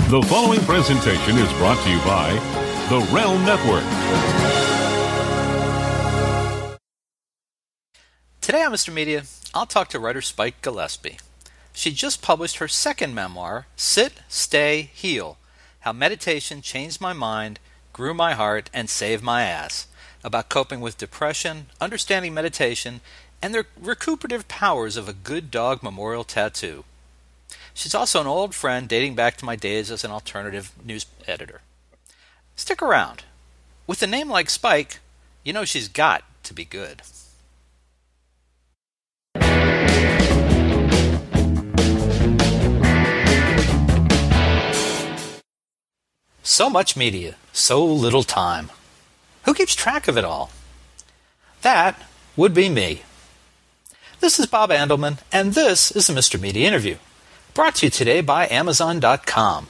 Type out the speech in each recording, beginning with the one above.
The following presentation is brought to you by the Realm Network. Today on Mr. Media, I'll talk to writer Spike Gillespie. She just published her second memoir, Sit, Stay, Heal: How Meditation Changed My Mind, Grew My Heart, and Saved My Ass, about coping with depression, understanding meditation, and the recuperative powers of a good dog memorial tattoo. She's also an old friend dating back to my days as an alternative news editor. Stick around. With a name like Spike, you know she's got to be good. So much media, so little time. Who keeps track of it all? That would be me. This is Bob Andelman, and this is the Mr. Media Interview, brought to you today by Amazon.com.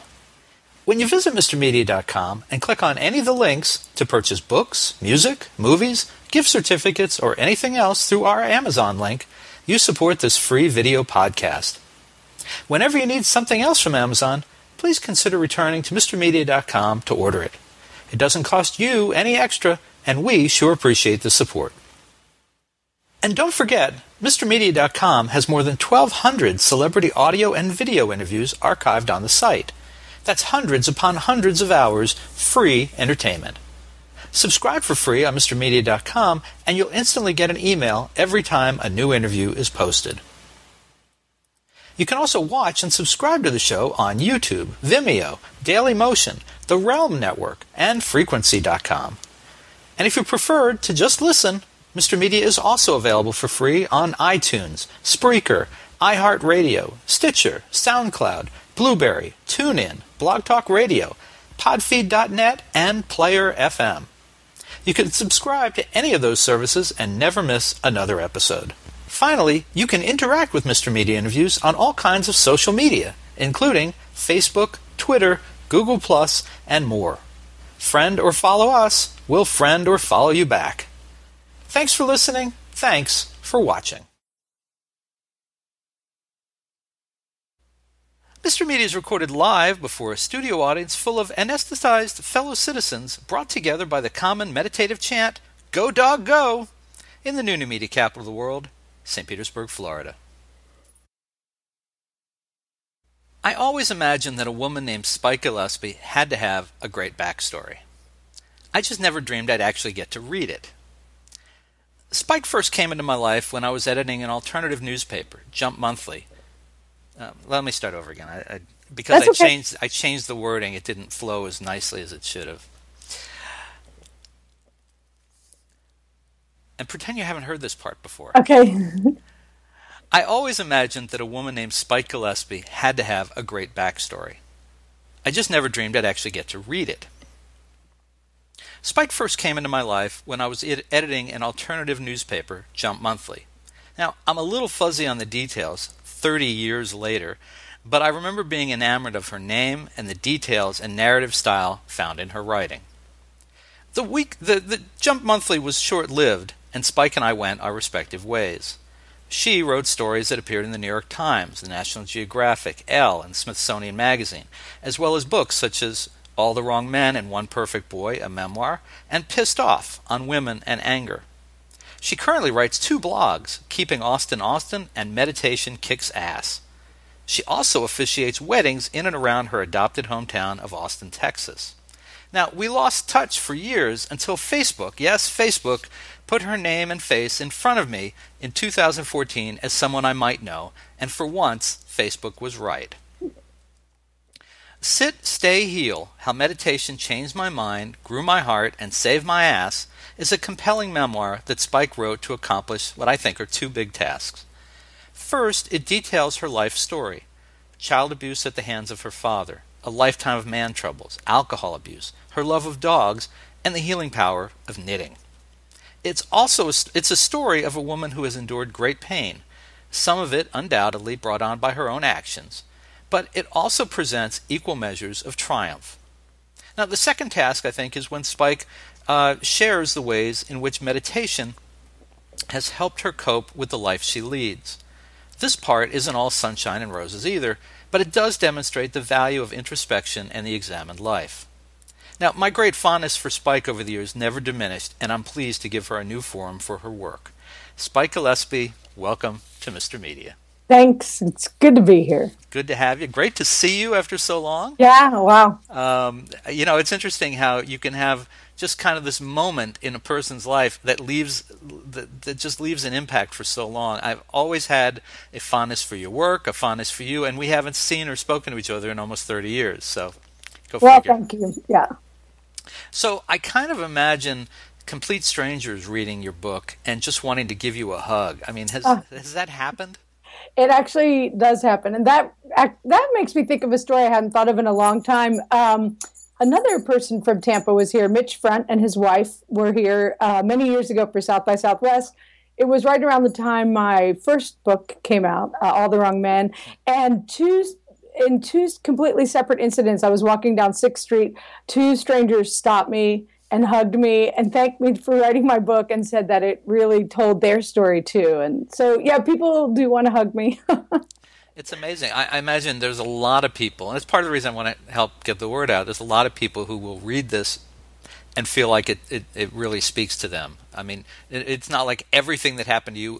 When you visit MrMedia.com and click on any of the links to purchase books, music, movies, gift certificates, or anything else through our Amazon link, you support this free video podcast. Whenever you need something else from Amazon, please consider returning to MrMedia.com to order it. It doesn't cost you any extra, and we sure appreciate the support. And don't forget, MrMedia.com has more than 1,200 celebrity audio and video interviews archived on the site. That's hundreds upon hundreds of hours free entertainment. Subscribe for free on MrMedia.com, and you'll instantly get an email every time a new interview is posted. You can also watch and subscribe to the show on YouTube, Vimeo, Dailymotion, the Realm Network, and Frequency.com. And if you prefer to just listen, Mr. Media is also available for free on iTunes, Spreaker, iHeartRadio, Stitcher, SoundCloud, Blueberry, TuneIn, Blog Talk Radio, Podfeed.net, and Player FM. You can subscribe to any of those services and never miss another episode. Finally, you can interact with Mr. Media Interviews on all kinds of social media, including Facebook, Twitter, Google+, and more. Friend or follow us, we'll friend or follow you back. Thanks for listening. Thanks for watching. Mr. Media is recorded live before a studio audience full of anesthetized fellow citizens brought together by the common meditative chant, "Go Dog Go!" in the new media capital of the world, St. Petersburg, Florida. I always imagined that a woman named Spike Gillespie had to have a great backstory. I just never dreamed I'd actually get to read it. Spike first came into my life when I was editing an alternative newspaper, Jump Monthly. Let me start over again. Because I changed the wording, it didn't flow as nicely as it should have. And pretend you haven't heard this part before. Okay. I always imagined that a woman named Spike Gillespie had to have a great backstory. I just never dreamed I'd actually get to read it. Spike first came into my life when I was editing an alternative newspaper, Jump Monthly. Now, I'm a little fuzzy on the details 30 years later, but I remember being enamored of her name and the details and narrative style found in her writing. The Jump Monthly was short-lived, and Spike and I went our respective ways. She wrote stories that appeared in the New York Times, the National Geographic, Elle, and Smithsonian Magazine, as well as books such as All the Wrong Men and One Perfect Boy, a memoir, and Pissed Off, on women and anger. She currently writes 2 blogs, Keeping Austin Austin and Meditation Kicks Ass. She also officiates weddings in and around her adopted hometown of Austin, Texas. Now, we lost touch for years until Facebook, yes, Facebook, put her name and face in front of me in 2014 as someone I might know, and for once, Facebook was right. Sit, Stay, Heal: How Meditation Changed My Mind, Grew My Heart, and Saved My Ass is a compelling memoir that Spike wrote to accomplish what I think are 2 big tasks. First, it details her life story: child abuse at the hands of her father, a lifetime of man troubles, alcohol abuse, her love of dogs, and the healing power of knitting. It's a story of a woman who has endured great pain, some of it undoubtedly brought on by her own actions, but it also presents equal measures of triumph. Now, the second task, I think, is when Spike shares the ways in which meditation has helped her cope with the life she leads. This part isn't all sunshine and roses either, but it does demonstrate the value of introspection and the examined life. Now, my great fondness for Spike over the years never diminished, and I'm pleased to give her a new forum for her work. Spike Gillespie, welcome to Mr. Media. Thanks. It's good to be here. Good to have you. Great to see you after so long. Yeah, wow. It's interesting how you can have just kind of this moment in a person's life that just leaves an impact for so long. I've always had a fondness for your work, a fondness for you, and we haven't seen or spoken to each other in almost 30 years. So, go figure. Well, thank you. Yeah. So I kind of imagine complete strangers reading your book and just wanting to give you a hug. I mean, has that happened? It actually does happen, and that makes me think of a story I hadn't thought of in a long time. Another person from Tampa was here. Mitch Front and his wife were here many years ago for South by Southwest. It was right around the time my first book came out, All the Wrong Men, and in two completely separate incidents, I was walking down 6th Street. Two strangers stopped me and hugged me and thanked me for writing my book and said that it really told their story too. And so, yeah, people do want to hug me. It's amazing. I imagine there's a lot of people, and it's part of the reason I want to help get the word out. There's a lot of people who will read this and feel like it really speaks to them. I mean, it's not like everything that happened to you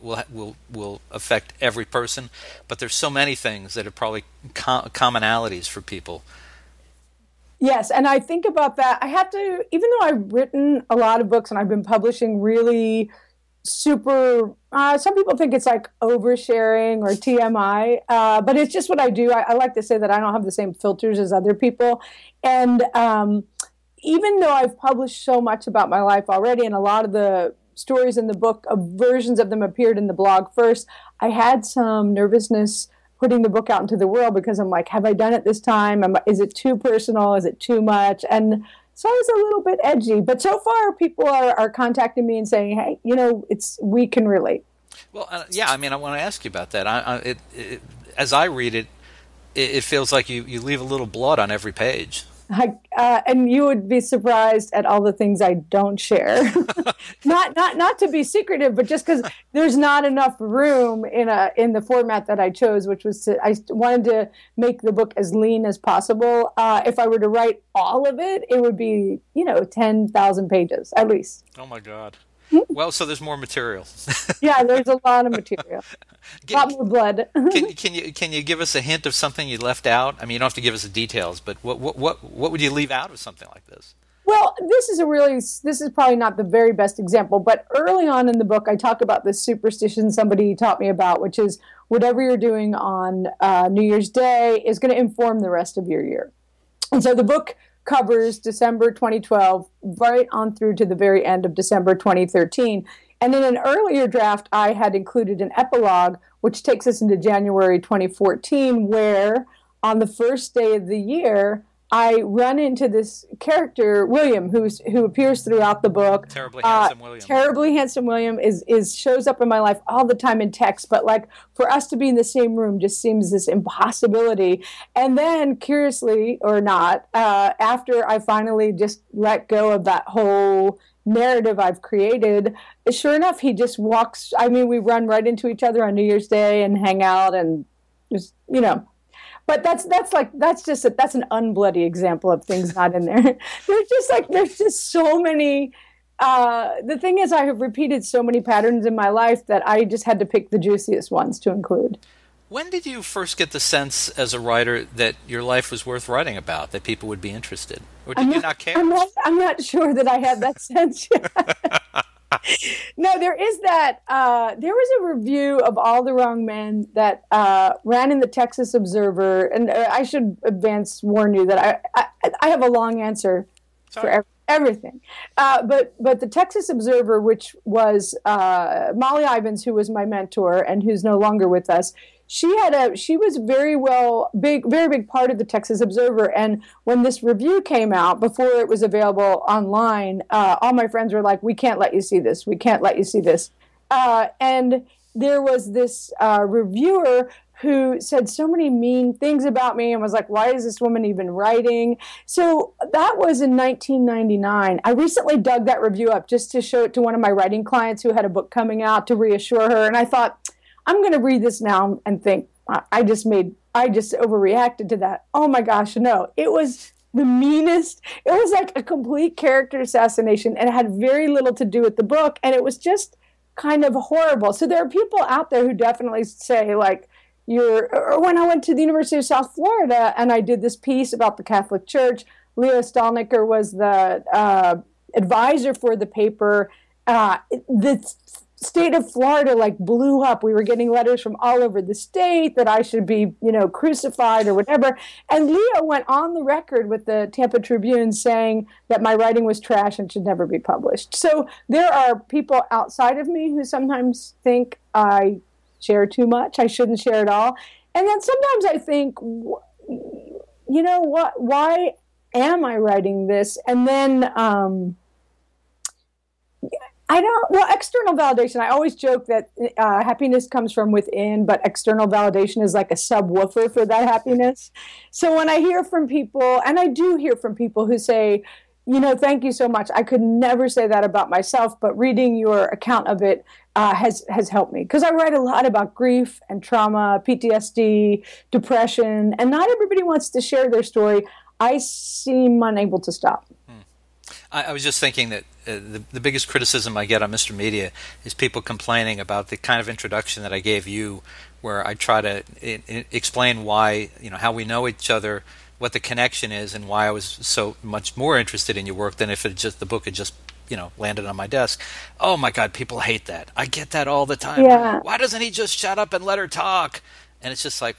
will affect every person, but there's so many things that are probably commonalities for people. Yes, and I think about that. I have to, even though I've written a lot of books and I've been publishing really super, some people think it's like oversharing or TMI, but it's just what I do. I like to say that I don't have the same filters as other people. And even though I've published so much about my life already, and a lot of the stories in the book, versions of them appeared in the blog first, I had some nervousness putting the book out into the world because I'm like, have I done it this time? Is it too personal? Is it too much? And so I was a little bit edgy. But so far, people are contacting me and saying, hey, we can relate. Well, yeah, I mean, I want to ask you about that. As I read it, it feels like you leave a little blood on every page. And you would be surprised at all the things I don't share. not to be secretive, but just because there's not enough room in the format that I chose, which was I wanted to make the book as lean as possible. If I were to write all of it, it would be 10,000 pages at least. Oh my God. Well, so there's more material. Yeah, there's a lot of material. A lot more blood. Can you give us a hint of something you left out? I mean, you don't have to give us the details, but what would you leave out of something like this? Well, this is probably not the very best example, but early on in the book, I talk about this superstition somebody taught me about, which is whatever you're doing on New Year's Day is going to inform the rest of your year. And so the book covers December 2012 right on through to the very end of December 2013. And in an earlier draft, I had included an epilogue, which takes us into January 2014, where on the first day of the year, I run into this character, William, who appears throughout the book. Terribly handsome William. Terribly handsome William shows up in my life all the time in text, but like for us to be in the same room just seems this impossibility. And then, curiously or not, after I finally just let go of that whole narrative I've created, sure enough, he just walks. I mean, we run right into each other on New Year's Day and hang out and just, But that's an unbloody example of things not in there. There's just so many. The thing is, I have repeated so many patterns in my life that I just had to pick the juiciest ones to include. When did you first get the sense as a writer that your life was worth writing about, that people would be interested? Or did you not care? I'm not sure that I had that sense yet. No, there is that. There was a review of All the Wrong Men that ran in the Texas Observer, and I should warn you that I have a long answer for everything. But the Texas Observer, which was Molly Ivins, who was my mentor and who's no longer with us, she was very big part of the Texas Observer. And when this review came out, before it was available online, all my friends were like, we can't let you see this. We can't let you see this. And there was this reviewer who said so many mean things about me and was like, why is this woman even writing? So that was in 1999. I recently dug that review up just to show it to one of my writing clients who had a book coming out to reassure her. And I thought, I'm going to read this now and think, I I just overreacted to that. Oh my gosh, no. It was the meanest. It was like a complete character assassination, and it had very little to do with the book, and it was just kind of horrible. So there are people out there who definitely say, like, or when I went to the University of South Florida and I did this piece about the Catholic Church, Leo Stalniker was the advisor for the paper. The state of Florida like blew up. We were getting letters from all over the state that I should be, crucified or whatever. And Leo went on the record with the Tampa Tribune saying that my writing was trash and should never be published. So there are people outside of me who sometimes think I share too much. I shouldn't share at all. And then sometimes I think, what? Why am I writing this? And then external validation. I always joke that happiness comes from within, but external validation is like a subwoofer for that happiness. So when I hear from people, and I do hear from people who say, thank you so much. I could never say that about myself, but reading your account of it has helped me. Because I write a lot about grief and trauma, PTSD, depression, and not everybody wants to share their story. I seem unable to stop. I was just thinking that the biggest criticism I get on Mr. Media is people complaining about the kind of introduction that I gave you, where I try to explain why, how we know each other, what the connection is, and why I was so much more interested in your work than if the book had just landed on my desk. Oh my God, people hate that. I get that all the time. Yeah. Why doesn't he just shut up and let her talk? And it's just like,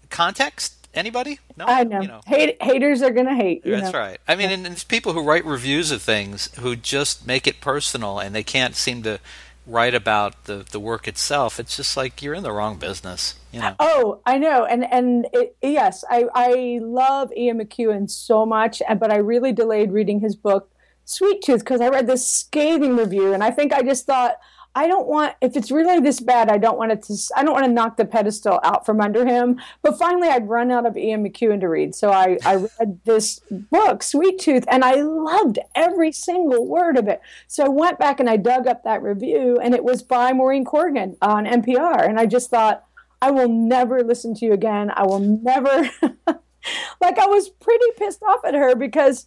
context? Anybody? No. I know. Haters are gonna hate. That's right. I mean, and there's people who write reviews of things who just make it personal, and they can't seem to write about the work itself. It's just like you're in the wrong business. Oh, I know. Yes, I love Ian McEwan so much, but I really delayed reading his book Sweet Tooth because I read this scathing review, and I think I just thought, if it's really this bad, I don't want to knock the pedestal out from under him. But finally, I'd run out of Ian McEwan to read. So I read this book, Sweet Tooth, and I loved every single word of it. So I went back and I dug up that review, and it was by Maureen Corrigan on NPR. And I just thought, I will never listen to you again. I will never, I was pretty pissed off at her because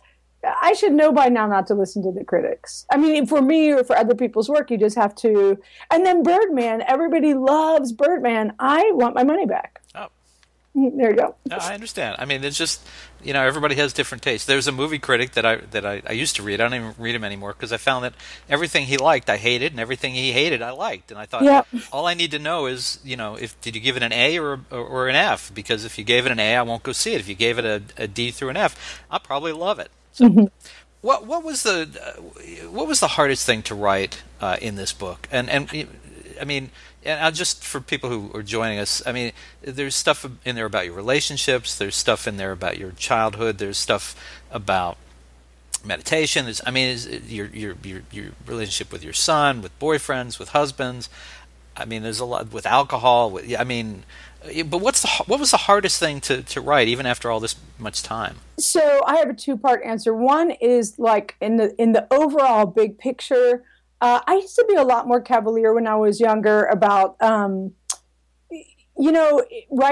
I should know by now not to listen to the critics. I mean, for me or for other people's work, you just have to. And then Birdman, everybody loves Birdman. I want my money back. Oh. There you go. No, I understand. I mean, it's just, everybody has different tastes. There's a movie critic that I used to read. I don't even read him anymore because I found that everything he liked, I hated, and everything he hated, I liked. And I thought, all I need to know is, did you give it an A or an F? Because if you gave it an A, I won't go see it. If you gave it a D through an F, I'll probably love it. So, what was the hardest thing to write in this book? And I mean, and just for people who are joining us, I mean, there's stuff in there about your relationships. There's stuff in there about your childhood. There's stuff about meditation. Your relationship with your son, with boyfriends, with husbands. I mean, there's a lot with alcohol. But what was the hardest thing to write, even after all this much time? So I have a two-part answer. One is like in the overall big picture. I used to be a lot more cavalier when I was younger about, write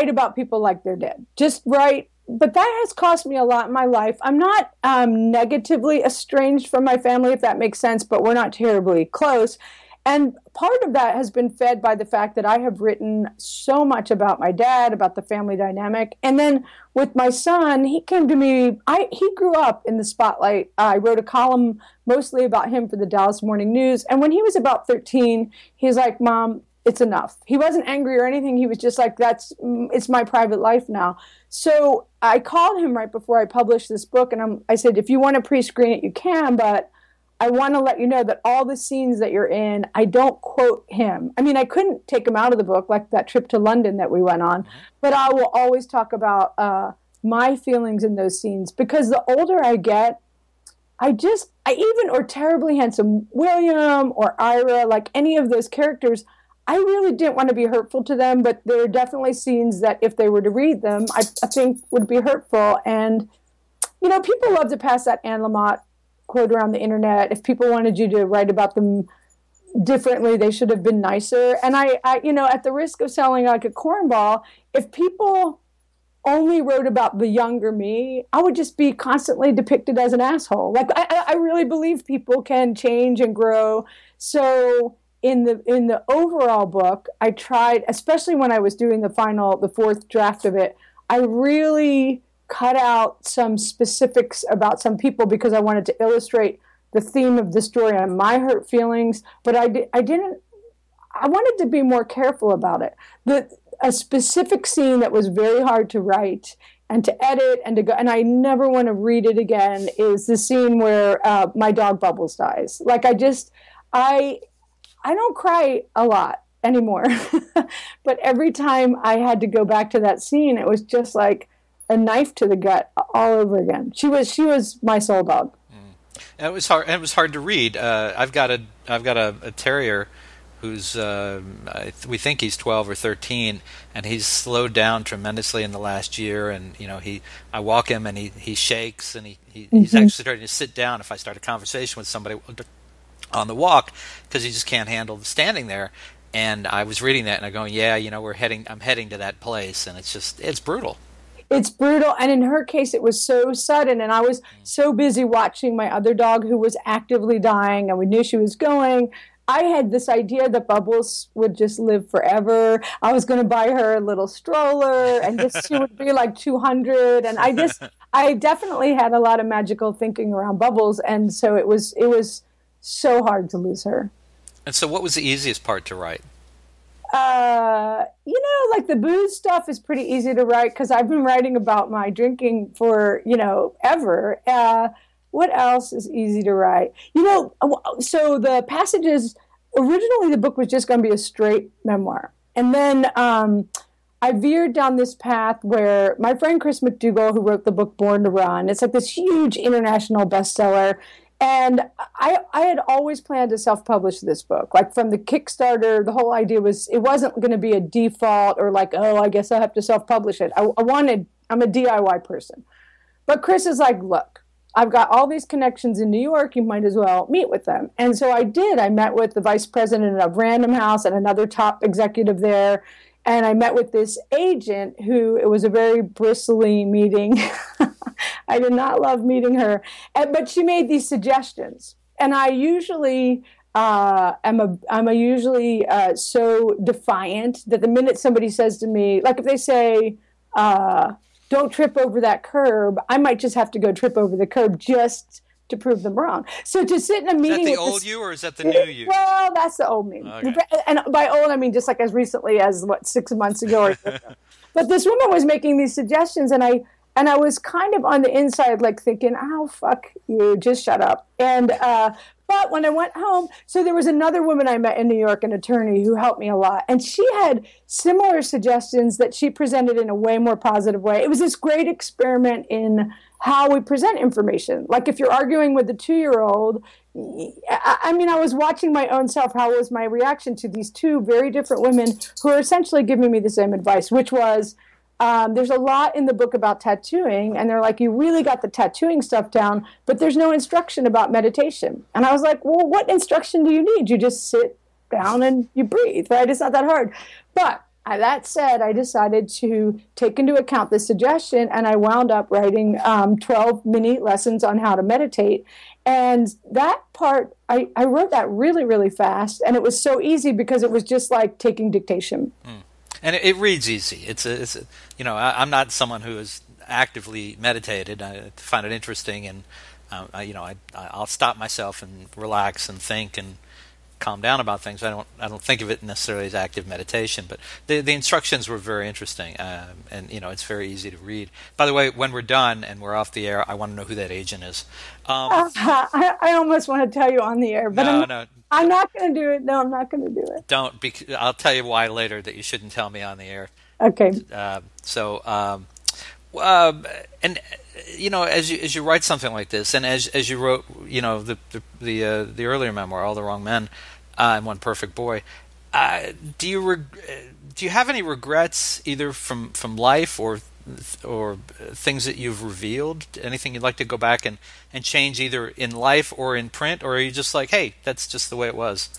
about people like they're dead. Just write. But that has cost me a lot in my life. I'm not negatively estranged from my family, if that makes sense, but we're not terribly close. And part of that has been fed by the fact that I have written so much about my dad, about the family dynamic. And then with my son, he came to me, he grew up in the spotlight. I wrote a column mostly about him for the Dallas Morning News. And when he was about 13, he's like, Mom, it's enough. He wasn't angry or anything. He was just like, it's my private life now. So I called him right before I published this book. And I said, if you want to pre-screen it, you can, but I want to let you know that all the scenes that you're in, I don't quote him. I mean, I couldn't take him out of the book, like that trip to London that we went on, but I will always talk about my feelings in those scenes, because the older I get, or Terribly Handsome William or Ira, like any of those characters, I really didn't want to be hurtful to them, but there are definitely scenes that if they were to read them, I think would be hurtful. And, people love to pass that Anne Lamott quote around the internet. If people wanted you to write about them differently, they should have been nicer. And I at the risk of sounding like a cornball, if people only wrote about the younger me, I would just be constantly depicted as an asshole. Like I really believe people can change and grow. So in the overall book, I tried, especially when I was doing the fourth draft of it, I really cut out some specifics about some people because I wanted to illustrate the theme of the story and my hurt feelings. But I wanted to be more careful about it. A specific scene that was very hard to write and to edit and to go, and I never want to read it again, is the scene where my dog Bubbles dies. Like I don't cry a lot anymore, but every time I had to go back to that scene, it was just like a knife to the gut all over again. She was my soul dog. And it was hard. And it was hard to read. I've got a terrier who's we think he's 12 or 13, and he's slowed down tremendously in the last year. And I walk him, and he shakes, and he's actually starting to sit down if I start a conversation with somebody on the walk, because he just can't handle the standing there. And I was reading that, and I'm going, yeah, I'm heading to that place, and it's brutal. It's brutal, and in her case, it was so sudden, and I was so busy watching my other dog who was actively dying, and we knew she was going. I had this idea that Bubbles would just live forever. I was going to buy her a little stroller, and she would be like 200, and I definitely had a lot of magical thinking around Bubbles, and so it was so hard to lose her. And so what was the easiest part to write? Like the booze stuff is pretty easy to write because I've been writing about my drinking for, ever. What else is easy to write? So the passages, originally the book was just going to be a straight memoir. And then I veered down this path where my friend Chris McDougall, who wrote the book Born to Run, it's like this huge international bestseller. And I had always planned to self-publish this book. Like from the Kickstarter, the whole idea was it wasn't going to be a default or like, oh, I guess I have to self-publish it. I'm a DIY person. But Chris is like, look, I've got all these connections in New York. You might as well meet with them. And so I did. I met with the vice president of Random House and another top executive there. And I met with this agent it was a very bristly meeting. I did not love meeting her. But she made these suggestions. And I usually I'm usually so defiant that the minute somebody says to me, like if they say, don't trip over that curb, I might just have to go trip over the curb just to prove them wrong. So to sit in a meeting... Is that the old you or is that the new you? Well, that's the old me. Okay. And by old, I mean just like as recently as, 6 months ago. But this woman was making these suggestions, and I was kind of on the inside like thinking, oh, fuck you, just shut up. And but when I went home, so there was another woman I met in New York, an attorney who helped me a lot. And she had similar suggestions that she presented in a way more positive way. It was this great experiment in how we present information. Like if you're arguing with a 2-year-old, I mean, I was watching my own self. How was my reaction to these two very different women who are essentially giving me the same advice, which was, there's a lot in the book about tattooing, and they're like, you really got the tattooing stuff down, but there's no instruction about meditation. And I was like, well, what instruction do you need? You just sit down and you breathe, right? It's not that hard. But that said, I decided to take into account this suggestion, and I wound up writing 12 mini lessons on how to meditate. And that part, I wrote that really, really fast, and it was so easy because it was just like taking dictation. And it reads easy. I'm not someone who has actively meditated. I find it interesting, and I'll stop myself and relax and think and calm down about things. I don't think of it necessarily as active meditation, but the instructions were very interesting, and it's very easy to read. By the way, when we're done and we're off the air, I want to know who that agent is. I almost want to tell you on the air, but I'm not going to do it. No, I'm not going to do it. Don't. I'll tell you why later that you shouldn't tell me on the air. Okay. And as you write something like this, and as you wrote, the earlier memoir, All the Wrong Men, and One Perfect Boy, do you have any regrets either from life or things that you've revealed? Anything you'd like to go back and change either in life or in print, or are you just like, hey, that's just the way it was?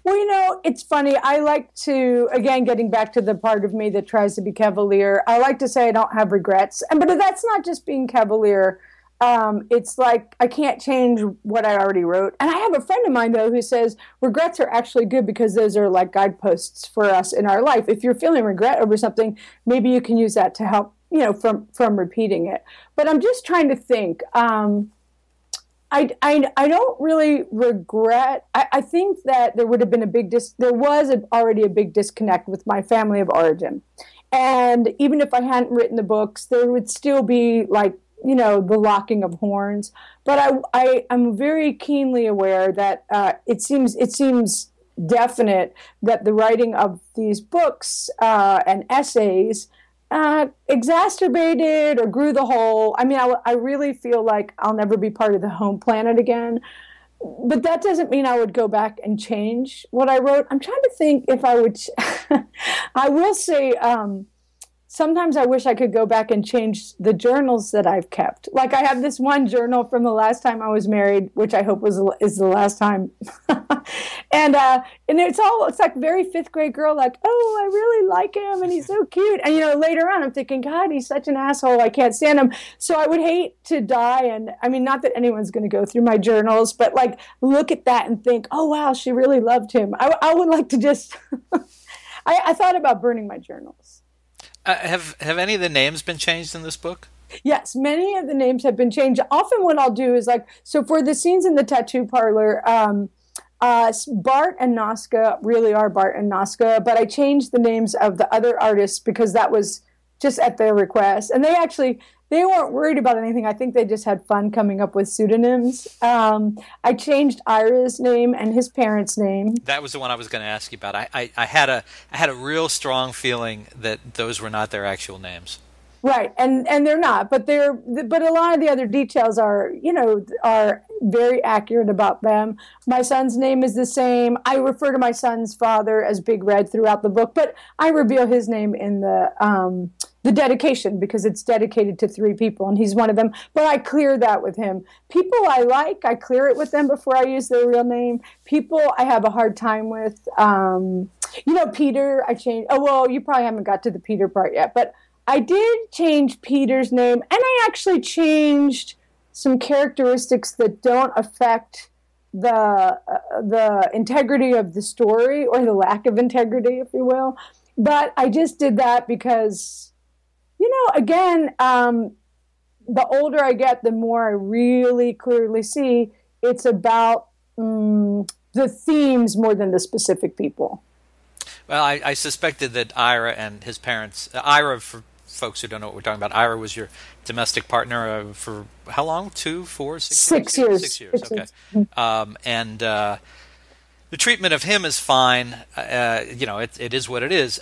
Well, it's funny. I like to, again, getting back to the part of me that tries to be cavalier, I like to say I don't have regrets. But that's not just being cavalier. It's like I can't change what I already wrote. And I have a friend of mine, though, who says regrets are actually good because those are like guideposts for us in our life. If you're feeling regret over something, maybe you can use that to help, from repeating it. But I'm just trying to think. I don't really regret. I think that there would have been already a big disconnect with my family of origin. And even if I hadn't written the books, there would still be like, the locking of horns. But I'm very keenly aware that it seems definite that the writing of these books and essays exacerbated or grew the hole. I mean, I really feel like I'll never be part of the home planet again. But that doesn't mean I would go back and change what I wrote. I'm trying to think if I would. I will say, sometimes I wish I could go back and change the journals that I've kept. Like I have this one journal from the last time I was married, which I hope is the last time. and it's like very fifth grade girl, like, oh, I really like him and he's so cute. And later on I'm thinking, God, he's such an asshole. I can't stand him. So I would hate to die. And I mean, not that anyone's going to go through my journals, but like look at that and think, oh wow, she really loved him. I would like to just. I thought about burning my journals. Have any of the names been changed in this book? Yes, many of the names have been changed. Often what I'll do is so for the scenes in the tattoo parlor, Bart and Noska really are Bart and Noska, but I changed the names of the other artists because that was just at their request. And they weren't worried about anything. I think they just had fun coming up with pseudonyms. I changed Ira's name and his parents' name. That was the one I was going to ask you about. I had a real strong feeling that those were not their actual names. Right, and they're not, but a lot of the other details are very accurate about them. My son's name is the same. I refer to my son's father as Big Red throughout the book, but I reveal his name in the dedication because it's dedicated to 3 people, and he's one of them. But I clear that with him. People I clear it with them before I use their real name. People I have a hard time with. Peter, I changed. Oh, well, you probably haven't got to the Peter part yet, but I did change Peter's name, and I actually changed some characteristics that don't affect the integrity of the story or the lack of integrity, if you will. But I just did that because, again, the older I get, the more I really clearly see it's about the themes more than the specific people. Well, I suspected that Ira and his parents, Ira, for folks who don't know what we're talking about, Ira was your domestic partner for how long? 2, 4, 6 6 years? 6 years, okay. And the treatment of him is fine. It is what it is.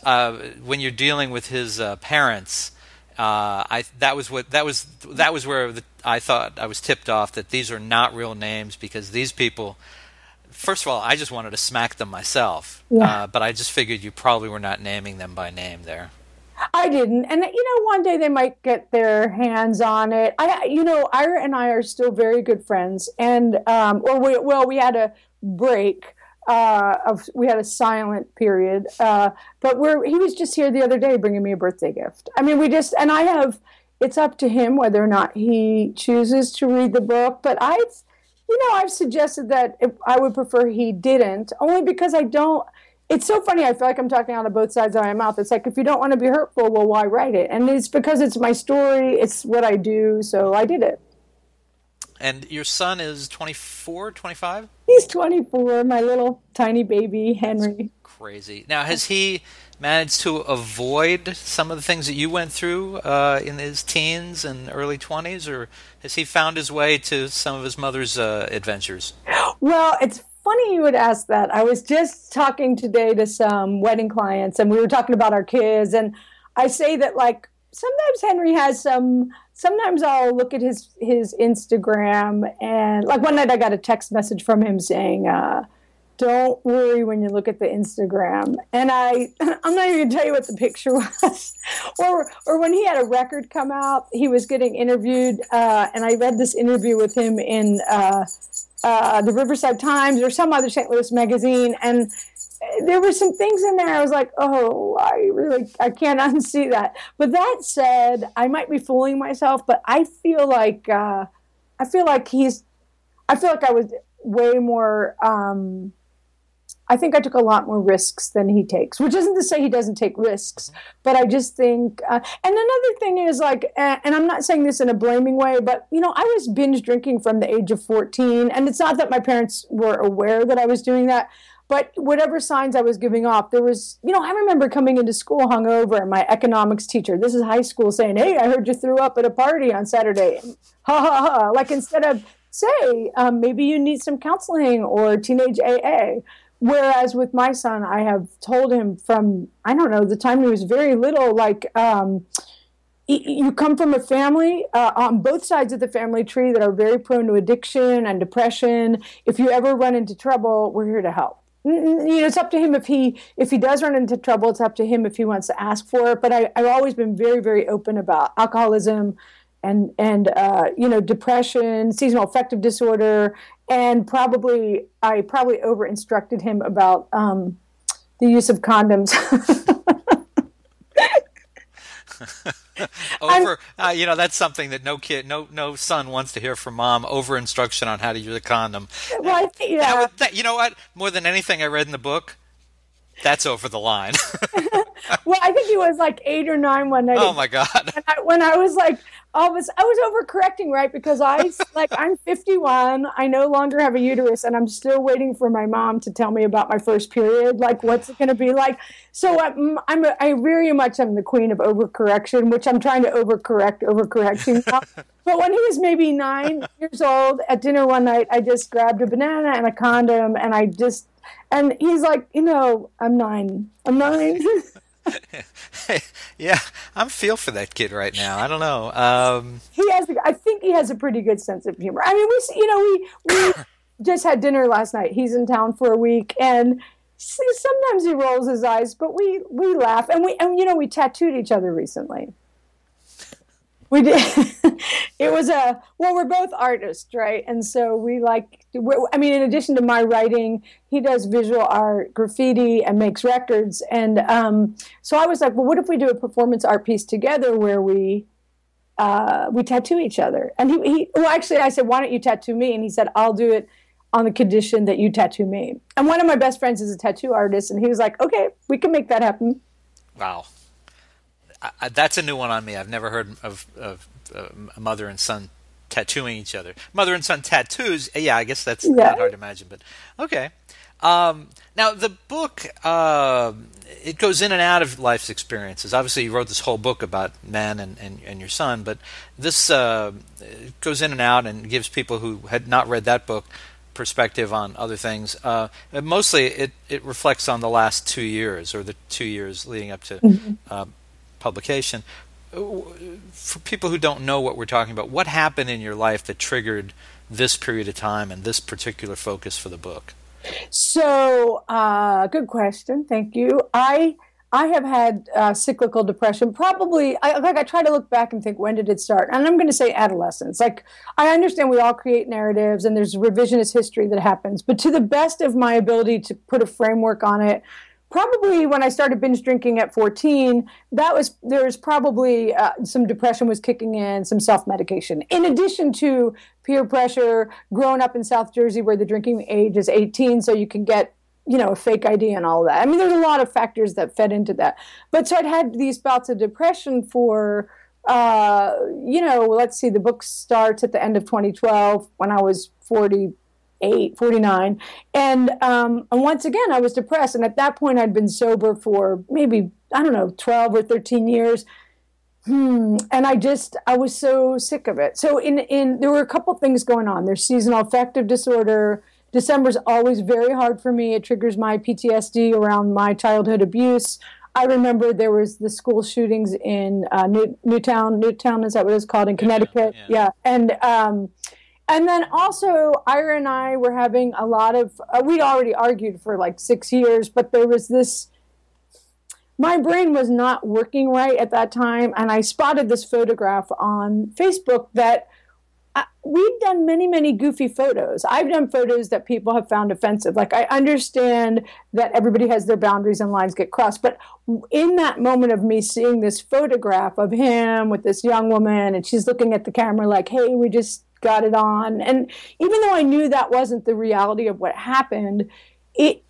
When you're dealing with his parents, that was where I thought I was tipped off that these are not real names because these people. First of all, I just wanted to smack them myself, but I just figured you probably were not naming them by name there. I didn't, and one day they might get their hands on it. Ira and I are still very good friends, and we had a break. We had a silent period, but he was just here the other day bringing me a birthday gift. I mean, it's up to him whether or not he chooses to read the book, but I've suggested that I would prefer he didn't, only because I don't. It's so funny. I feel like I'm talking out of both sides of my mouth. It's like, if you don't want to be hurtful, well, why write it? And it's because it's my story. It's what I do. So I did it. And your son is 24, 25? He's 24, my little tiny baby, Henry. That's crazy. Now, has he managed to avoid some of the things that you went through in his teens and early 20s, or has he found his way to some of his mother's adventures? Well, it's funny you would ask that. I was just talking today to some wedding clients, and we were talking about our kids, and I say that, like, sometimes Henry has sometimes I'll look at his Instagram, and like one night I got a text message from him saying, don't worry when you look at the Instagram. And I'm not even going to tell you what the picture was. or when he had a record come out, he was getting interviewed, and I read this interview with him in the Riverside Times or some other St. Louis magazine, and there were some things in there I was like, oh, I can't unsee that. But that said, I might be fooling myself, but I feel like I was way more, I think I took a lot more risks than he takes, which isn't to say he doesn't take risks, but I just think, and another thing is like, and I'm not saying this in a blaming way, but, you know, I was binge drinking from the age of 14, and it's not that my parents were aware that I was doing that, but whatever signs I was giving off, there was, you know, I remember coming into school hungover, and my economics teacher, this is high school, saying, hey, I heard you threw up at a party on Saturday. Ha, ha, ha. Like, instead of, say, maybe you need some counseling or teenage AA. Whereas with my son, I have told him from, I don't know, the time he was very little, like, you come from a family on both sides of the family tree that are very prone to addiction and depression. If you ever run into trouble, we're here to help. You know, it's up to him if he does run into trouble. It's up to him if he wants to ask for it. But I've always been very, very open about alcoholism and you know, depression, seasonal affective disorder, and I probably over instructed him about the use of condoms. You know, that's something that no son wants to hear from mom. Over instruction on how to use a condom. Well, yeah. You know what? More than anything I read in the book, that's over the line. Well, I think he was like 8 or 9 one night. Oh my God! When I was like, I was overcorrecting, right? Because I'm 51. I no longer have a uterus, and I'm still waiting for my mom to tell me about my first period. Like, what's it going to be like? So I very much am the queen of overcorrection, which I'm trying to overcorrecting now. But when he was maybe 9 years old at dinner one night, I just grabbed a banana and a condom, and he's like, you know, I'm 9. Yeah, I'm feel for that kid right now. I don't know. I think he has a pretty good sense of humor. I mean, we just had dinner last night. He's in town for a week, and sometimes he rolls his eyes, but we laugh, and we tattooed each other recently. We did. It was we're both artists, right? And so in addition to my writing, he does visual art, graffiti, and makes records. And so I was like, well, what if we do a performance art piece together where we tattoo each other? And I said, why don't you tattoo me? And he said, I'll do it on the condition that you tattoo me. And one of my best friends is a tattoo artist, and he was like, okay, we can make that happen. Wow. That's a new one on me. I've never heard of a mother and son tattooing each other. Mother and son tattoos, yeah, I guess that's not hard to imagine, but okay. Now, the book, it goes in and out of life's experiences. Obviously, you wrote this whole book about man and your son, but this goes in and out and gives people who had not read that book perspective on other things. Mostly, it reflects on the last 2 years, or the 2 years leading up to publication. For people who don't know what we're talking about, what happened in your life that triggered this period of time and this particular focus for the book? So, good question. Thank you. I have had cyclical depression. Probably, I try to look back and think, when did it start? And I'm going to say adolescence. Like, I understand we all create narratives, and there's revisionist history that happens. But to the best of my ability to put a framework on it, probably when I started binge drinking at 14, there was probably some depression was kicking in, some self-medication. In addition to peer pressure, growing up in South Jersey where the drinking age is 18, so you can get, you know, a fake ID and all of that. I mean, there's a lot of factors that fed into that. But so I'd had these bouts of depression for, let's see, the book starts at the end of 2012 when I was 49. And once again, I was depressed. And at that point, I'd been sober for maybe, 12 or 13 years. And I was so sick of it. So there were a couple things going on. There's seasonal affective disorder. December's always very hard for me. It triggers my PTSD around my childhood abuse. I remember there was the school shootings in Newtown, is that what it's called, in Connecticut? Yeah. And And then also, Ira and I were having a lot of, we'd already argued for like 6 years, but there was this, my brain was not working right at that time. And I spotted this photograph on Facebook that we've done many, many goofy photos. I've done photos that people have found offensive. Like, I understand that everybody has their boundaries and lines get crossed. But in that moment of me seeing this photograph of him with this young woman, and she's looking at the camera like, hey, we just got it on. And even though I knew that wasn't the reality of what happened, it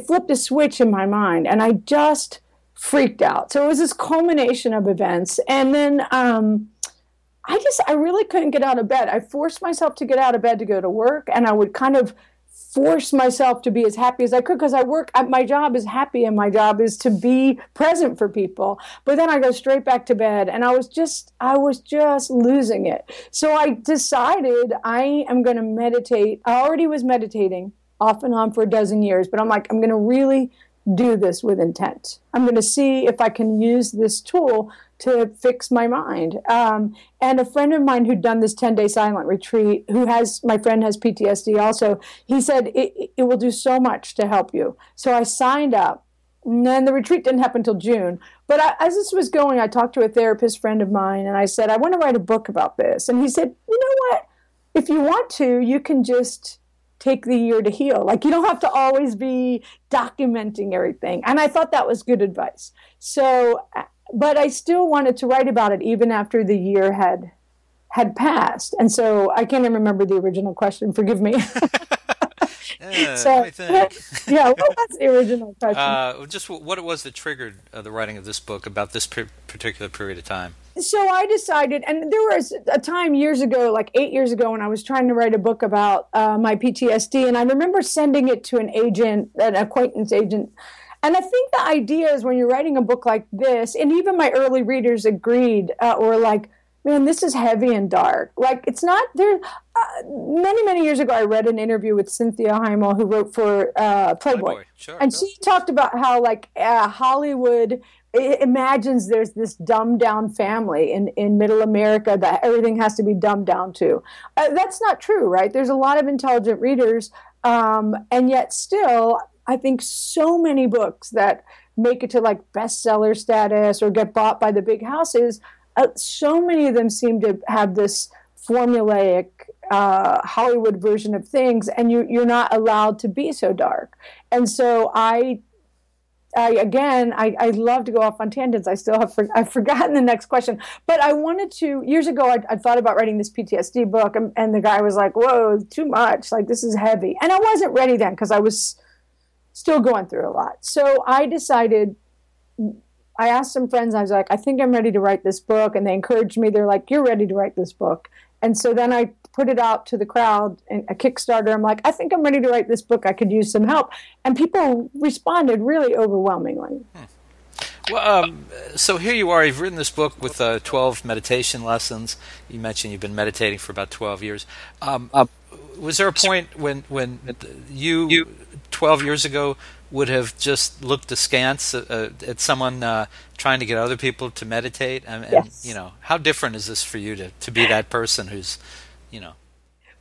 flipped a switch in my mind. And I just freaked out. So it was this culmination of events. And then I really couldn't get out of bed. I forced myself to get out of bed to go to work, and I would kind of force myself to be as happy as I could, because my job is happy and my job is to be present for people. But then I go straight back to bed, and I was just losing it. So I decided I am going to meditate. I already was meditating off and on for a dozen years, but I'm like, I'm going to really do this with intent. I'm going to see if I can use this tool to fix my mind. And a friend of mine who'd done this 10-day silent retreat, my friend has PTSD also, he said, it will do so much to help you. So I signed up. And then the retreat didn't happen until June. But as this was going, I talked to a therapist friend of mine, and I said, I want to write a book about this. And he said, you know what? If you want to, you can just take the year to heal. Like, you don't have to always be documenting everything. And I thought that was good advice. So, but I still wanted to write about it even after the year had passed. And so I can't even remember the original question. Forgive me. Let me think. Yeah, what was the original question? Just what it was that triggered the writing of this book about this particular period of time. So I decided, and there was a time years ago, like 8 years ago, when I was trying to write a book about my PTSD, and I remember sending it to an acquaintance agent. And I think the idea is, when you're writing a book like this, and even my early readers agreed, or like, man, this is heavy and dark. Like, it's not there. Many, many years ago, I read an interview with Cynthia Heimel, who wrote for Playboy. Sure, and she talked about how, like, Hollywood imagines there's this dumbed down family in middle America that everything has to be dumbed down to. That's not true, right? There's a lot of intelligent readers, and yet still, I think so many books that make it to like bestseller status or get bought by the big houses, so many of them seem to have this formulaic Hollywood version of things, and you're not allowed to be so dark. And so I love to go off on tangents. I've forgotten the next question, but I wanted to, years ago, I thought about writing this PTSD book, and the guy was like, whoa, too much. Like, this is heavy. And I wasn't ready then, because I was still going through a lot. So I decided, I asked some friends, I was like, I think I'm ready to write this book. And they encouraged me. They're like, you're ready to write this book. And so then I put it out to the crowd in a Kickstarter. I'm like, I think I'm ready to write this book. I could use some help. And people responded really overwhelmingly. Well, so here you are. You've written this book with 12 meditation lessons. You mentioned you've been meditating for about 12 years. Was there a point when you 12 years ago would have just looked askance at someone trying to get other people to meditate? And Yes. you know, how different is this for you to be that person who's,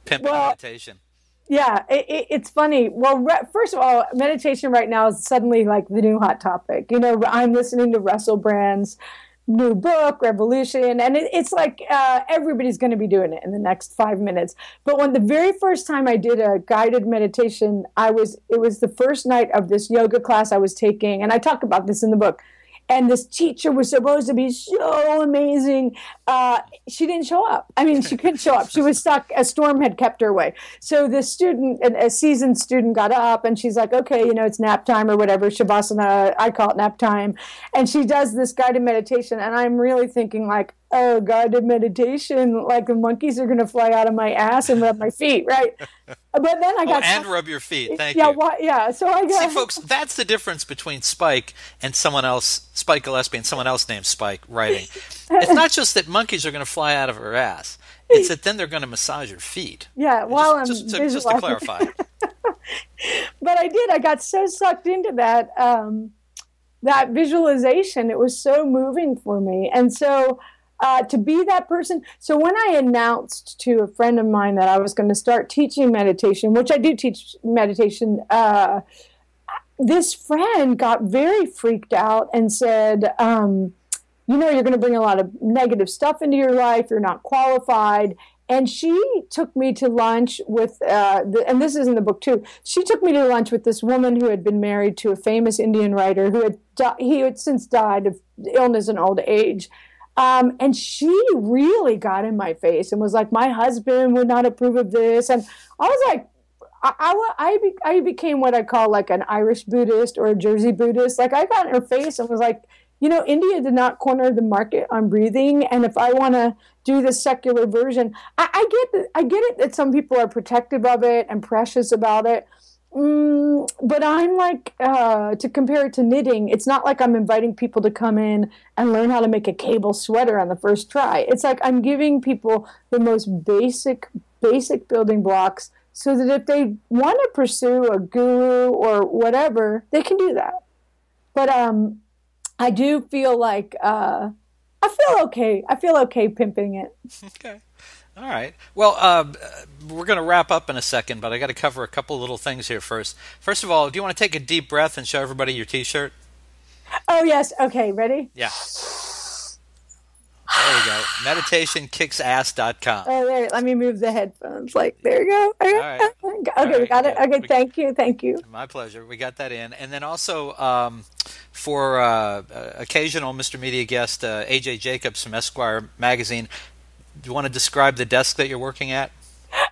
pimping meditation? Yeah, it's funny. Well, first of all, meditation right now is suddenly like the new hot topic. I'm listening to Russell Brand's new book, Revolution, and it's like everybody's going to be doing it in the next 5 minutes. But when the very first time I did a guided meditation, it was the first night of this yoga class I was taking, and I talk about this in the book. And this teacher was supposed to be so amazing. She didn't show up. I mean, she couldn't show up. She was stuck. A storm had kept her away. So the student, a seasoned student, got up, and she's like, okay, it's nap time or whatever, Shavasana. I call it nap time. And she does this guided meditation. And I'm really thinking like, oh, guided meditation, like the monkeys are going to fly out of my ass and rub my feet, right? But then I got... and rub your feet. Thank you. Yeah, so I got... See, folks, that's the difference between Spike Gillespie, and someone else named Spike writing. It's not just that monkeys are going to fly out of her ass. It's that then they're going to massage your feet. Yeah, well, just to clarify. But I did. I got so sucked into that visualization. It was so moving for me. And so to be that person. So when I announced to a friend of mine that I was going to start teaching meditation, which I do teach meditation, this friend got very freaked out and said, you're going to bring a lot of negative stuff into your life. You're not qualified. And she took me to lunch with, and this is in the book too, she took me to lunch with this woman who had been married to a famous Indian writer he had since died of illness and old age. And she really got in my face and was like, my husband would not approve of this. And I was like, I became what I call like an Irish Buddhist or a Jersey Buddhist. Like I got in her face and was like, India did not corner the market on breathing. And if I want to do the secular version, I get it that some people are protective of it and precious about it. But I'm like, to compare it to knitting, it's not like I'm inviting people to come in and learn how to make a cable sweater on the first try. It's like I'm giving people the most basic building blocks so that if they want to pursue a guru or whatever, they can do that. But I do feel like I feel okay. I feel okay pimping it. Okay. All right. Well, we're going to wrap up in a second, but I got to cover a couple little things here first. First of all, do you want to take a deep breath and show everybody your T-shirt? Oh, yes. Okay. Ready? Yeah. There we go. MeditationKicksAss.com. Oh, there. Let me move the headphones. Like, there you go. Okay, all right. Okay, we got it. Okay, thank you. My pleasure. We got that in. And then also for occasional Mr. Media guest A.J. Jacobs from Esquire Magazine, do you want to describe the desk that you're working at?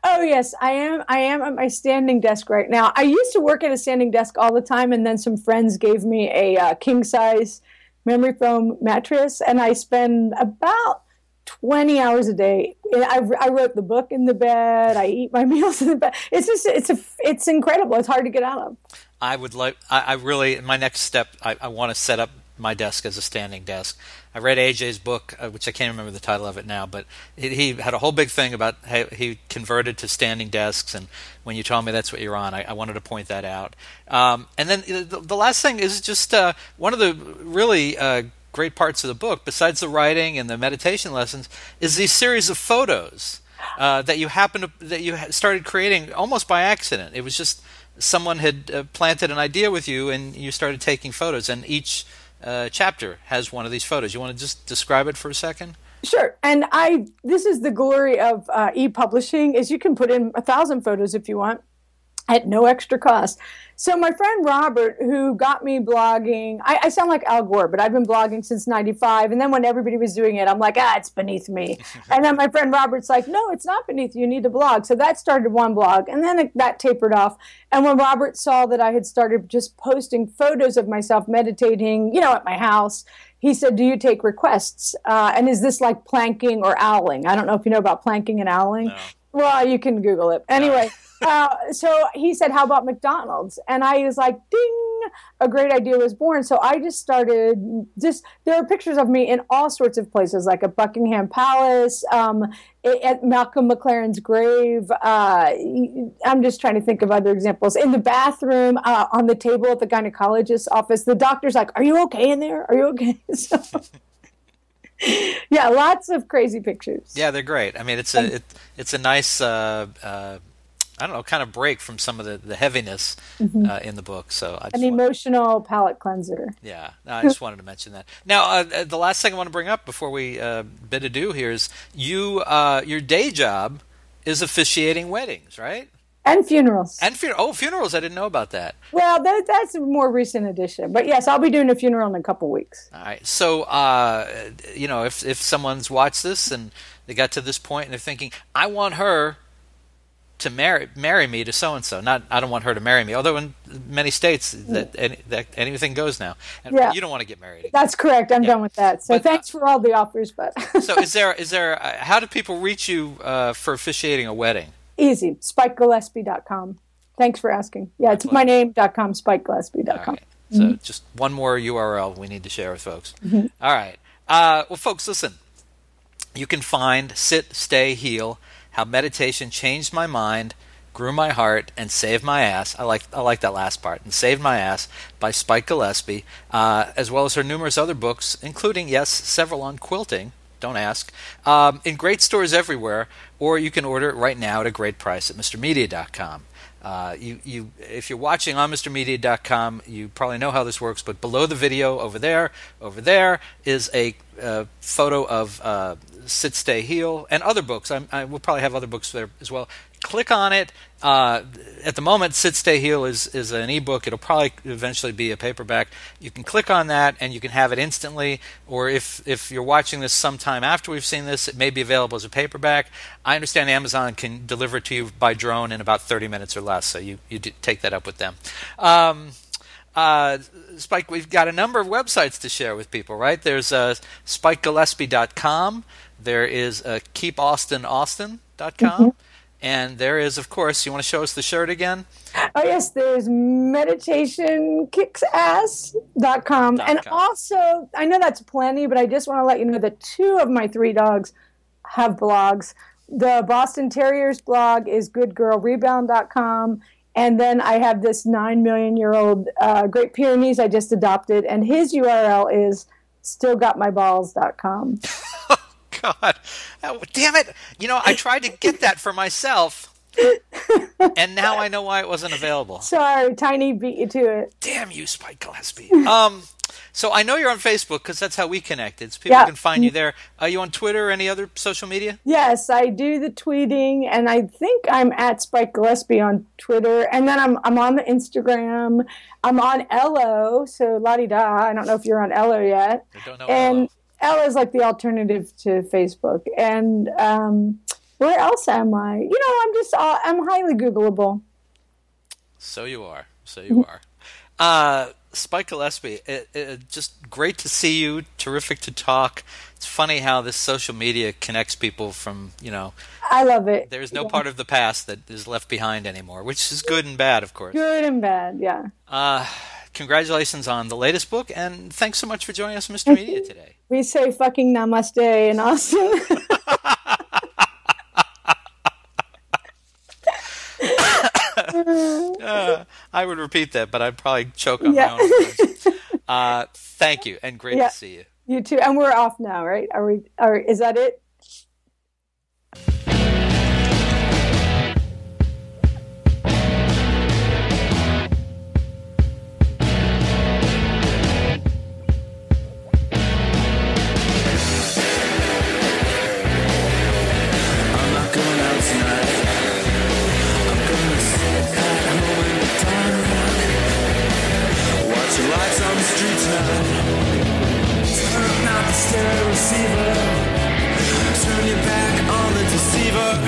Oh, yes, I am at my standing desk right now. I used to work at a standing desk all the time, and then some friends gave me a king-size memory foam mattress, and I spend about 20 hours a day. I wrote the book in the bed. I eat my meals in the bed. It's incredible. It's hard to get out of. I would like. I really. My next step. I want to set up my desk as a standing desk. I read AJ's book, which I can't remember the title of it now, but he had a whole big thing about how he converted to standing desks, and when you told me that's what you're on, I wanted to point that out. And then the last thing is just one of the really great parts of the book, besides the writing and the meditation lessons, is these series of photos that you started creating almost by accident. It was just someone had planted an idea with you, and you started taking photos, and each chapter has one of these photos. You want to just describe it for a second? Sure. And this is the glory of e-publishing, is you can put in 1,000 photos if you want at no extra cost. So my friend Robert, who got me blogging, I sound like Al Gore, but I've been blogging since 95. And then when everybody was doing it, I'm like, it's beneath me. And then my friend Robert's like, no, it's not beneath you. You need to blog. So that started one blog, and then that tapered off. And when Robert saw that I had started just posting photos of myself meditating, at my house, he said, do you take requests? And is this like planking or owling? I don't know if you know about planking and owling. No. Well, you can Google it. Anyway, so he said, how about McDonald's? And I was like, ding, a great idea was born. So I just started, there are pictures of me in all sorts of places, like at Buckingham Palace, at Malcolm McLaren's grave. I'm just trying to think of other examples. In the bathroom, on the table at the gynecologist's office. The doctor's like, are you okay in there? Are you okay? So, yeah, lots of crazy pictures. Yeah, they're great. I mean, it's a nice, I don't know, kind of break from some of the heaviness in the book. So an emotional palate cleanser. Yeah, no, I just wanted to mention that. Now, the last thing I want to bring up before we bid adieu here is your day job is officiating weddings, right? And funerals. Funerals! I didn't know about that. Well, that's a more recent addition. But yes, I'll be doing a funeral in a couple weeks. All right. So, if someone's watched this and they got to this point and they're thinking, I want her to marry me to so and so. Not, I don't want her to marry me. Although in many states that anything goes now. And you don't want to get married again. That's correct. I'm done with that. So thanks for all the offers. But so is there? How do people reach you for officiating a wedding? Easy. SpikeGillespie.com. Thanks for asking. Yeah, it's my name.com, SpikeGillespie.com. Right. So just one more URL we need to share with folks. All right. Well, folks, listen. You can find Sit, Stay, Heal, How Meditation Changed My Mind, Grew My Heart, and Saved My Ass. I like that last part. And Saved My Ass by Spike Gillespie, as well as her numerous other books, including, yes, several on quilting. Don't ask. In great stores everywhere, or you can order it right now at a great price at MrMedia.com. If you're watching on MrMedia.com, you probably know how this works, but below the video, over there is a photo of Sit, Stay, Heal, and other books. I will probably have other books there as well. Click on it. At the moment, Sit, Stay, Heal is an ebook. It'll probably eventually be a paperback. You can click on that, and you can have it instantly. Or if you're watching this sometime after we've seen this, it may be available as a paperback. I understand Amazon can deliver it to you by drone in about 30 minutes or less, so you take that up with them. Spike, we've got a number of websites to share with people, right? There's SpikeGillespie.com. There is KeepAustinAustin.com. And there is, of course, you want to show us the shirt again? Oh, yes, there's meditationkicksass.com. And also, I know that's plenty, but I just want to let you know that 2 of my 3 dogs have blogs. The Boston Terrier's blog is goodgirlrebound.com. And then I have this 9-million-year-old Great Pyrenees I just adopted, and his URL is stillgotmyballs.com. God, oh, damn it! I tried to get that for myself, and now I know why it wasn't available. Sorry, Tiny beat you to it. Damn you, Spike Gillespie. So I know you're on Facebook because that's how we connected. So people can find you there. Are you on Twitter or any other social media? Yes, I do the tweeting, and I think I'm at Spike Gillespie on Twitter, and then I'm on the Instagram. I'm on Ello, so la-di-da. I don't know if you're on Ello yet. I don't know Ello. Ello is like the alternative to Facebook. And where else am I? I'm highly Googleable. So you are. Spike Gillespie, just great to see you. Terrific to talk. It's funny how this social media connects people from, I love it. There's no part of the past that is left behind anymore, which is good and bad, of course. Good and bad, yeah. Congratulations on the latest book, and thanks so much for joining us on Mr. Media today. We say fucking namaste in Austin. I would repeat that, but I'd probably choke on my own words. Thank you, and great to see you. You too. And we're off now, right? Is that it? Turn your back on the deceiver.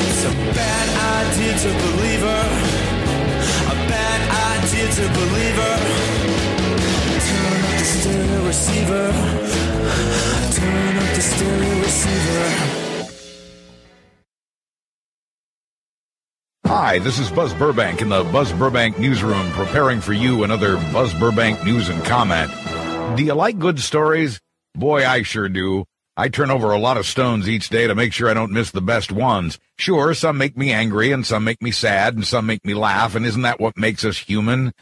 It's a bad idea to believe her. A bad idea to believe her. Turn up the stereo receiver. Turn up the stereo receiver. Hi, this is Buzz Burbank in the Buzz Burbank newsroom, preparing for you another Buzz Burbank news and comment. Do you like good stories? Boy, I sure do. I turn over a lot of stones each day to make sure I don't miss the best ones. Sure, some make me angry, and some make me sad, and some make me laugh, and isn't that what makes us human?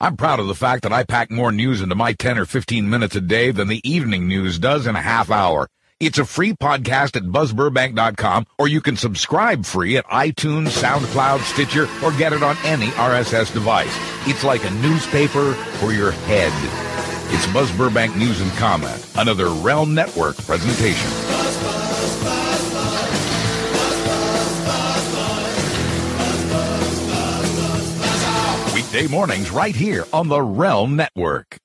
I'm proud of the fact that I pack more news into my 10 or 15 minutes a day than the evening news does in a half hour. It's a free podcast at buzzburbank.com, or you can subscribe free at iTunes, SoundCloud, Stitcher, or get it on any RSS device. It's like a newspaper for your head. It's Buzz Burbank News and Comment, another Realm Network presentation. Weekday mornings right here on the Realm Network.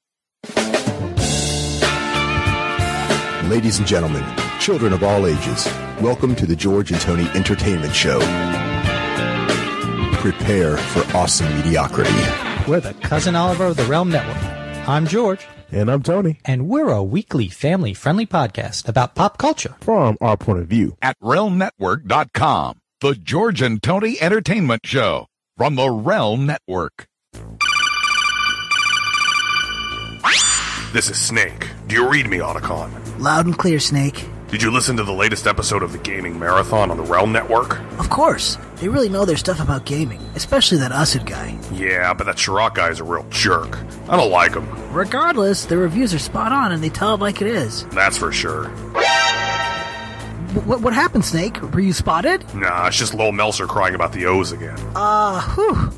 Ladies and gentlemen, children of all ages, welcome to the George and Tony Entertainment Show. Prepare for awesome mediocrity. We're the Cousin Oliver of the Realm Network. I'm George. And I'm Tony. And we're a weekly family-friendly podcast about pop culture. From our point of view. At realmnetwork.com, the George and Tony Entertainment Show from the Realm Network. This is Snake. Do you read me, Otacon? Loud and clear, Snake. Did you listen to the latest episode of the Gaming Marathon on the Realm Network? Of course. They really know their stuff about gaming, especially that Usud guy. Yeah, but that Chirac guy is a real jerk. I don't like him. Regardless, the reviews are spot on and they tell it like it is. That's for sure. What happened, Snake? Were you spotted? Nah, it's just Lowell Melser crying about the O's again.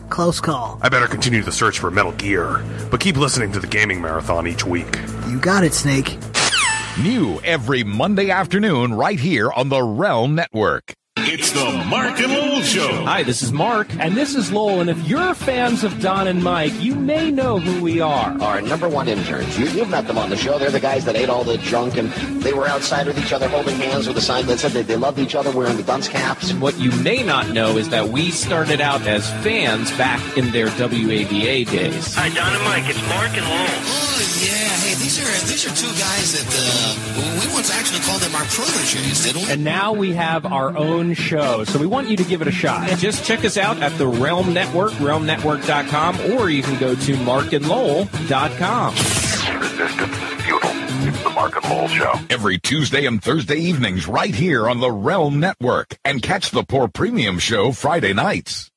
Close call. I better continue the search for Metal Gear, but keep listening to the Gaming Marathon each week. You got it, Snake. New every Monday afternoon right here on the Realm Network. It's the Mark and Lowell Show. Hi, this is Mark. And this is Lowell. And if you're fans of Don and Mike, you may know who we are. Our #1 interns. You've met them on the show. They're the guys that ate all the junk, and they were outside with each other holding hands with a sign that said that they loved each other wearing the dunce caps. And what you may not know is that we started out as fans back in their WAVA days. Hi, Don and Mike. It's Mark and Lowell. Oh, yeah. Hey, these are two guys that we once actually called them our proteges, didn't we? And now we have our own show, so we want you to give it a shot. Just check us out at the Realm Network, realmnetwork.com, or you can go to markandlowell.com. Resistance is futile. It's the Mark and Lowell Show. Every Tuesday and Thursday evenings right here on the Realm Network. And catch the Poor Premium Show Friday nights.